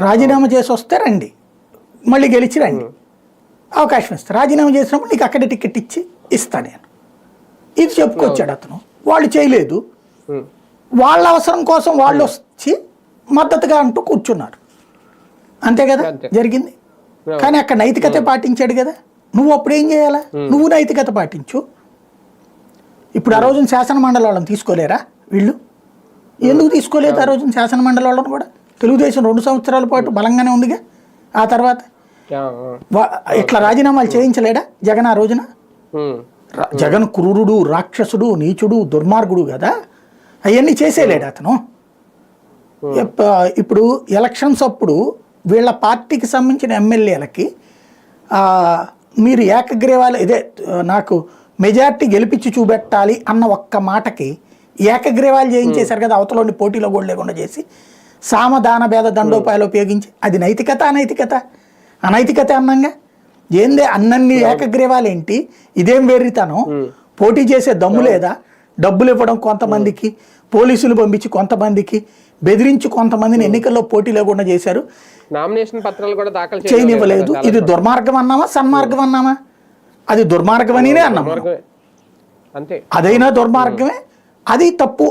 రాజీనామా చేసి వస్తే రండి, మళ్ళీ గెలిచి రండి, అవకాశం ఇస్తారు. రాజీనామా చేసినప్పుడు నీకు అక్కడే టికెట్ ఇస్తా నేను, ఇది చెప్పుకొచ్చాడు అతను. వాళ్ళు చేయలేదు, వాళ్ళ అవసరం కోసం వాళ్ళు వచ్చి మద్దతుగా అంటూ కూర్చున్నారు. అంతే కదా జరిగింది. కానీ అక్కడ నైతికత పాటించాడు కదా. నువ్వు అప్పుడు ఏం చేయాలా? నువ్వు నైతికత పాటించు. ఇప్పుడు ఆ రోజున శాసన మండలి వాళ్ళని తీసుకోలేరా వీళ్ళు? ఎందుకు తీసుకోలేదు ఆ రోజున శాసన మండలి వాళ్ళని కూడా? తెలుగుదేశం 2 సంవత్సరాల పాటు బలంగానే ఉందిగా. ఆ తర్వాత ఇట్లా రాజీనామాలు చేయించలేడా జగన్ ఆ రోజున? జగన్ క్రూరుడు, రాక్షసుడు, నీచుడు, దుర్మార్గుడు కదా, అవన్నీ చేసేలేడు అతను. ఇప్పుడు ఎలక్షన్స్ అప్పుడు వీళ్ళ పార్టీకి సంబంధించిన ఎమ్మెల్యేలకి మీరు ఏకగ్రీవాలు ఇదే నాకు మెజార్టీ గెలిపించి చూపెట్టాలి అన్న ఒక్క మాటకి ఏకగ్రీవాలు చేయించేశారు కదా, అవతలని పోటీలో కూడా లేకుండా చేసి సామదాన భేద దండోపాయాలు ఉపయోగించి. అది నైతికత అనైతికత? అనైతికత అన్నంగా ఏందే అన్నన్ని ఏకగ్రీవాలు ఏంటి? ఇదేం వేరితనం? పోటీ చేసే దమ్ము లేదా? డబ్బులు ఇవ్వడం కొంతమందికి, పోలీసులు పంపించి కొంతమందికి బెదిరించి కొంతమందిని ఎన్నికల్లో పోటీ లేకుండా చేశారు, నామినేషన్ పత్రాలు కూడా దాఖలు చేయనివ్వలేదు. ఇది దుర్మార్గం అన్నామా సన్మార్గం అన్నామా? అది దుర్మార్గం అనినే అన్నామా? అంతే, అదైనా దుర్మార్గమే, అది తప్పు.